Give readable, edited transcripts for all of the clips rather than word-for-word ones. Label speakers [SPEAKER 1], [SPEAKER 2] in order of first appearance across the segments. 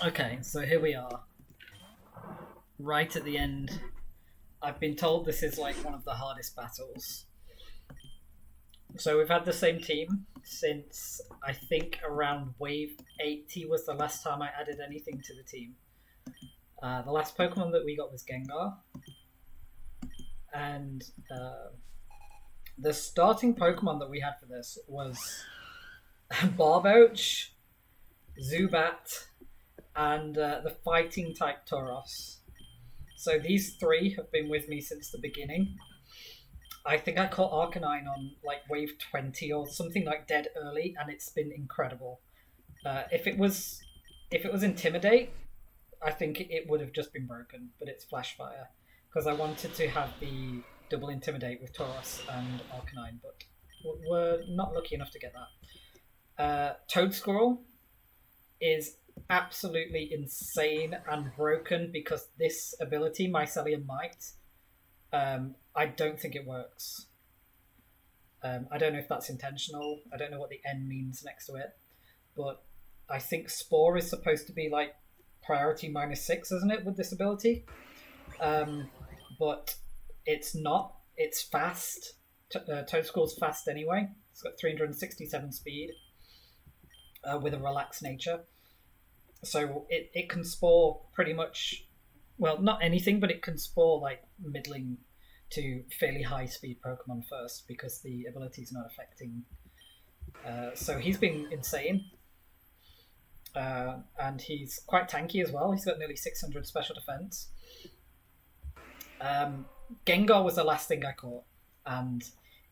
[SPEAKER 1] Okay, so here we are, right at the end. I've been told this is like one of the hardest battles. So we've had the same team since I think around wave 80 was the last time I added anything to the team. The last Pokemon that we got was Gengar, and the starting Pokemon that we had for this was Barboach, Zubat, and the fighting type Tauros. So these three have been with me since the beginning. I think I caught Arcanine on like wave 20 or something like dead early, and it's been incredible. If it was Intimidate, I think it would have just been broken, but it's Flash Fire because I wanted to have the double Intimidate with Tauros and Arcanine, but we're not lucky enough to get that. Toadscruel is absolutely insane and broken because this ability, Mycelium Might, I don't think it works. I don't know if that's intentional. I don't know what the N means next to it, but I think Spore is supposed to be like priority -6, isn't it, with this ability? But it's not. It's fast. Toadscruel's fast anyway. It's got 367 speed with a relaxed nature. So it can spore pretty much, well, not anything, but it can spore like middling to fairly high speed Pokemon first because the ability is not affecting. So he's been insane. And he's quite tanky as well. He's got nearly 600 special defense. Gengar was the last thing I caught, and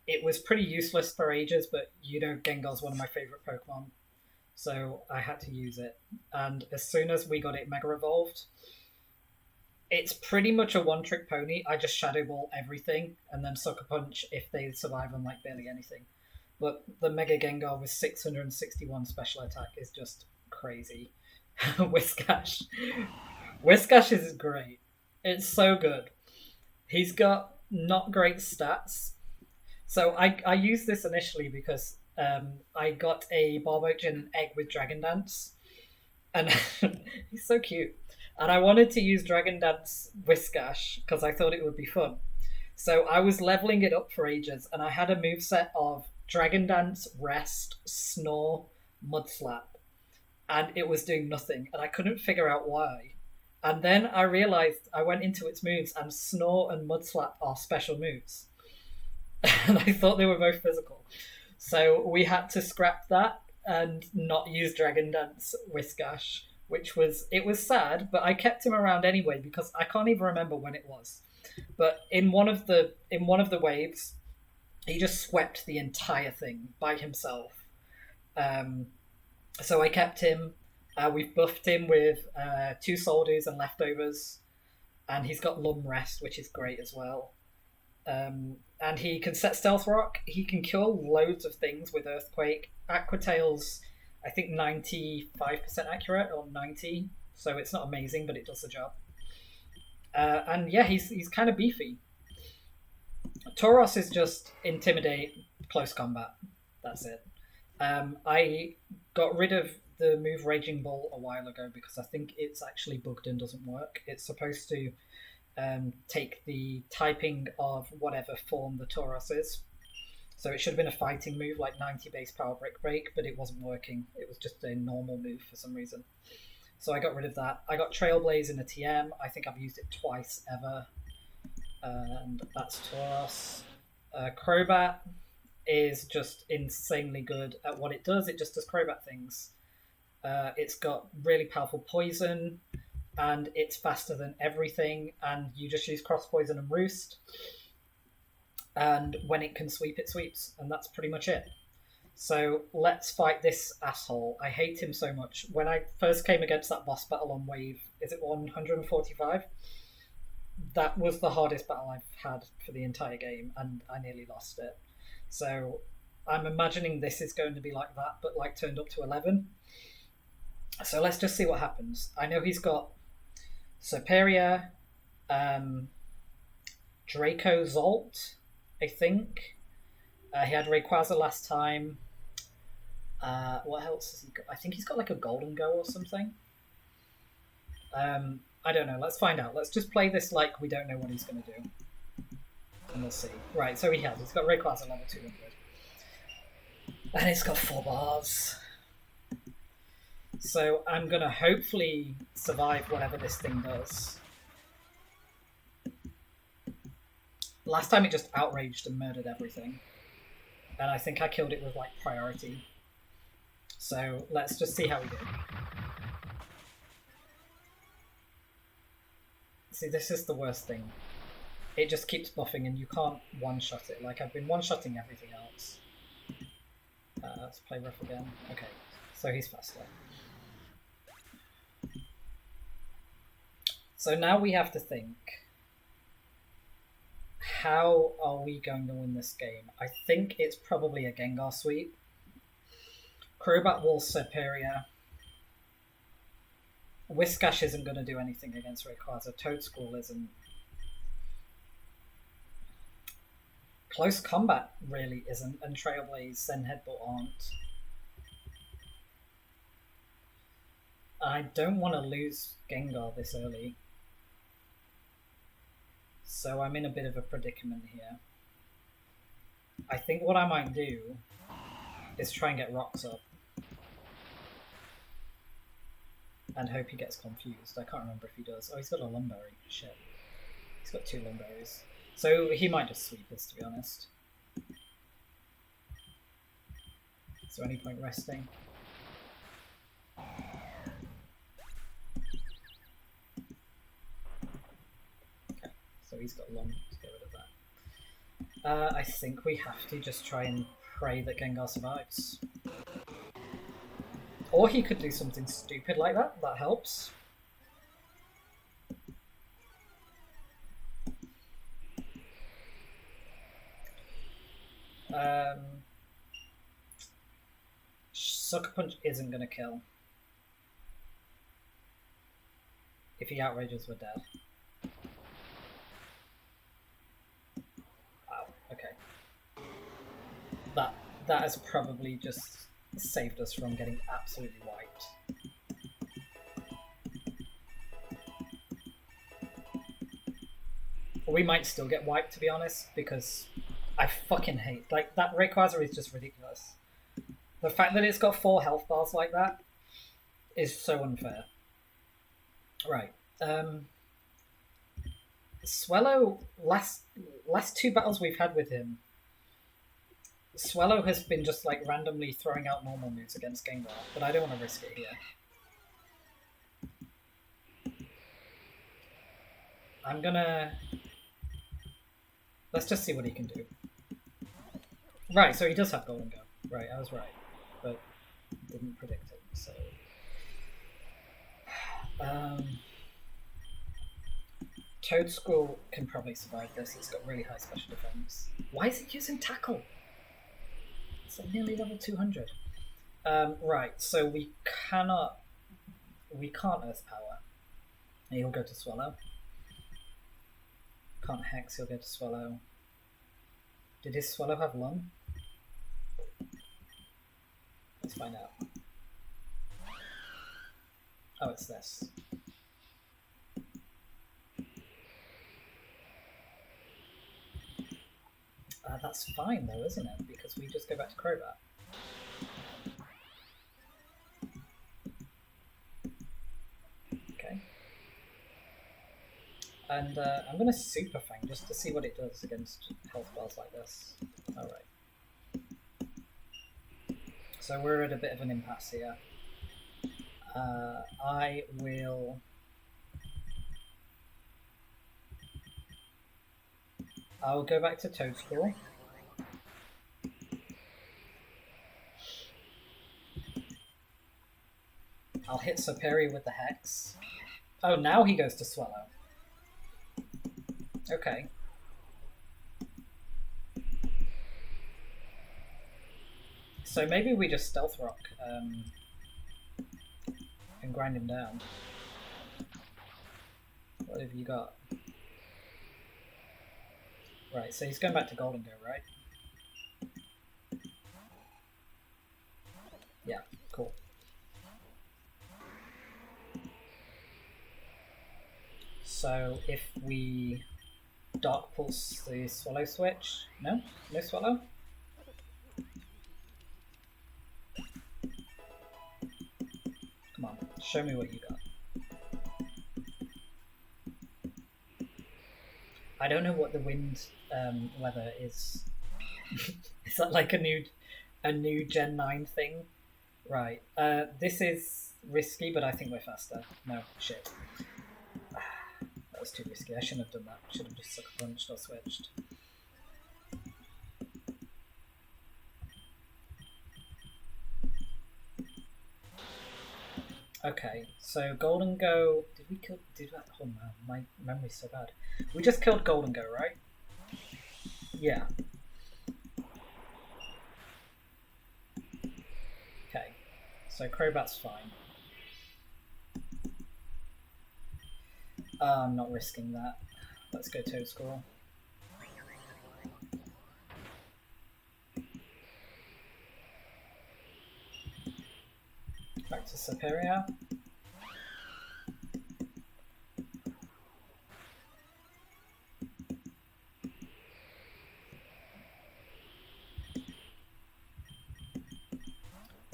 [SPEAKER 1] it was pretty useless for ages, but Gengar's one of my favorite Pokemon, so I had to use it. And as soon as we got it Mega Evolved, it's pretty much a one-trick pony. I just Shadow Ball everything and then Sucker Punch if they survive on like barely anything. But the Mega Gengar with 661 special attack is just crazy. Whiscash. Whiscash is great. It's so good. He's got not great stats. So I used this initially because I got a Barboach and an egg with Dragon Dance. And he's so cute. And I wanted to use Dragon Dance Whiscash because I thought it would be fun. So I was leveling it up for ages, and I had a moveset of Dragon Dance, Rest, Snore, Mud Slap, and it was doing nothing, and I couldn't figure out why. And then I realized I went into its moves, and Snore and Mud Slap are special moves, and I thought they were both physical. So we had to scrap that and not use Dragon Dance Whiscash, which was it was sad, but I kept him around anyway because I can't even remember when it was. But in one of the waves, he just swept the entire thing by himself. Um, so I kept him. We've buffed him with two soldiers and leftovers, and he's got Lum Rest, which is great as well. And he can set Stealth Rock. He can kill loads of things with Earthquake. Aquatail's, I think, 95% accurate or 90, so it's not amazing, but it does the job. And yeah, he's kind of beefy. Tauros is just intimidate, close combat. That's it. I got rid of the move Raging Bull a while ago because I think it's actually bugged and doesn't work. It's supposed to take the typing of whatever form the Tauros is. So it should have been a fighting move like 90 base power Brick Break, but it wasn't working. It was just a normal move for some reason. So I got rid of that. I got Trailblaze in a TM. I think I've used it twice ever. And that's Tauros. Crobat is just insanely good at what it does. It just does Crobat things. It's got really powerful poison, and it's faster than everything, and you just use Cross Poison and Roost. And when it can sweep, it sweeps, and that's pretty much it. So let's fight this asshole. I hate him so much. When I first came against that boss battle on wave, is it 145? That was the hardest battle I've had for the entire game, and I nearly lost it. So I'm imagining this is going to be like that, but like turned up to 11. So let's just see what happens. I know he's got Superior, Draco Zolt, I think. He had Rayquaza last time. What else has he got? I think he's got like a Golden Go or something. I don't know. Let's find out. Let's just play this like we don't know what he's going to do. And we'll see. Right, so he has. He's got Rayquaza level 200. And it's got 4 bars. So I'm going to hopefully survive whatever this thing does. Last time it just outraged and murdered everything. And I think I killed it with, like, priority. So let's just see how we do. See, this is the worst thing. It just keeps buffing and you can't one-shot it. Like, I've been one-shotting everything else. Let's play rough again. Okay, so he's faster. So now we have to think. How are we going to win this game? I think it's probably a Gengar sweep. Crobat Wall's superior. Whiscash isn't going to do anything against Rayquaza. Toadscruel isn't. Close Combat really isn't, and Trailblaze and Headbutt aren't. I don't want to lose Gengar this early. So I'm in a bit of a predicament here. I think what I might do is try and get rocks up. And hope he gets confused. I can't remember if he does. Oh, he's got a Lumberry. Shit. He's got 2 Lumberries. So he might just sweep us, to be honest. Is there any point resting? Okay, so he's got Lum to get rid of that. I think we have to just try and pray that Gengar survives. Or he could do something stupid like that. That helps. Sucker Punch isn't going to kill. If he outrages, we're dead. Wow, okay. That has probably just saved us from getting absolutely wiped. We might still get wiped, to be honest, because I fucking hate... Like, that Rayquaza is just ridiculous. The fact that it's got 4 health bars like that is so unfair. Right. Swellow, last 2 battles we've had with him, Swellow has been just like randomly throwing out normal moves against Gengar, but I don't want to risk it here. I'm gonna... Let's just see what he can do. Right, so he does have Golden Go. Right, I was right, but didn't predict it, so... Toadscruel can probably survive this. It's got really high special defense. Why is it using Tackle? It's like nearly level 200. Right, so we can't Earth Power. He'll go to Swallow. Can't Hex, he'll go to Swallow. Did his Swallow have Lung? Let's find out. Oh, it's this. That's fine though, isn't it? Because we just go back to Crobat. Okay. And I'm going to Super Fang just to see what it does against health bars like this. Alright. So we're at a bit of an impasse here. I will... I'll go back to Toadscruel. I'll hit Superior with the Hex. Oh, now he goes to Swallow. Okay. So maybe we just Stealth Rock and grind him down. What have you got? Right, so he's going back to Golden Go, right? Yeah, cool. So if we Dark Pulse the Swallow switch, no Swallow. Come on, show me what you got. I don't know what the wind weather is. Is that like a new Gen 9 thing? Right. This is risky, but I think we're faster. No, shit. That was too risky. I shouldn't have done that. Should have just sucker punched or switched. Okay, so Golden Go. Did we kill? Did that? Oh man, my memory's so bad. We just killed Golden Go, right? Yeah. Okay, so Crobat's fine. I'm not risking that. Let's go Toadscruel. Back to Superior.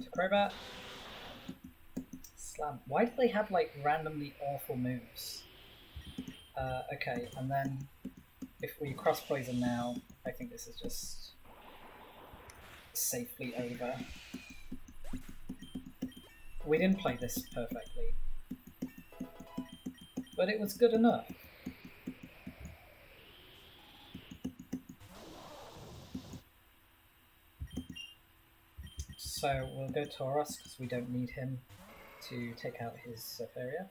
[SPEAKER 1] To Crobat. Slam. Why do they have like randomly awful moves? Okay, and then if we cross poison now, I think this is just safely over. We didn't play this perfectly, but it was good enough. So we'll go Tauros because we don't need him to take out his Superior.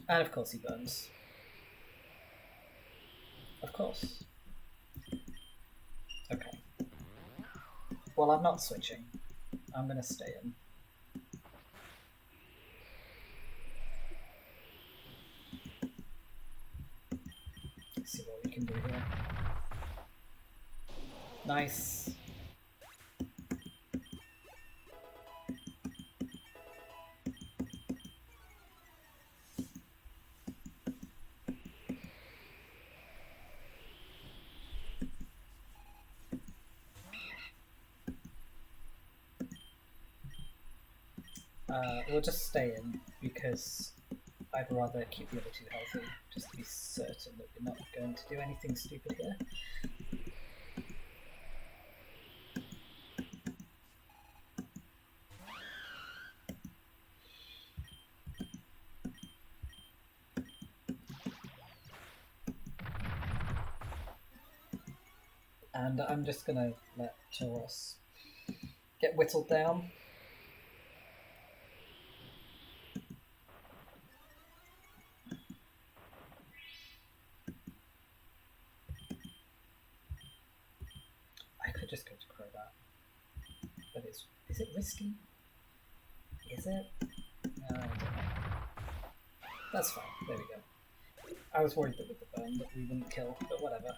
[SPEAKER 1] And of course he burns. Of course. Okay. Well, I'm not switching. I'm going to stay in. Let's see what we can do here. Nice. We'll just stay in because I'd rather keep the other two healthy, just to be certain that we're not going to do anything stupid here. And I'm just going to let Tauros get whittled down. I could just go to Crobat, but is it risky? Is it? No, I don't know. That's fine, there we go. I was worried that with the burn that we wouldn't kill, but whatever.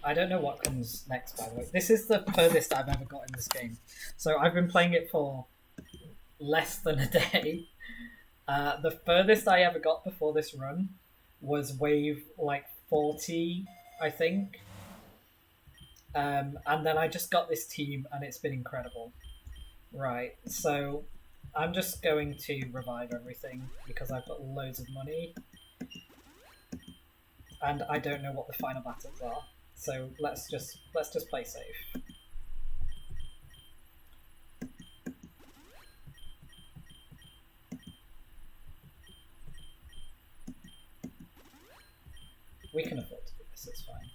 [SPEAKER 1] I don't know what comes next, by the way. This is the furthest I've ever got in this game. So I've been playing it for less than a day. The furthest I ever got before this run was wave like 40, I think. And then I just got this team and it's been incredible. Right, so I'm just going to revive everything because I've got loads of money. And I don't know what the final battles are. So let's just play safe. We can afford to do this, it's fine.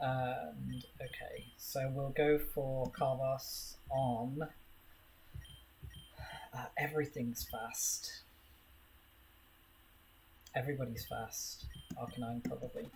[SPEAKER 1] And okay, so we'll go for Carvas on. Everything's fast. Everybody's fast. Arcanine probably.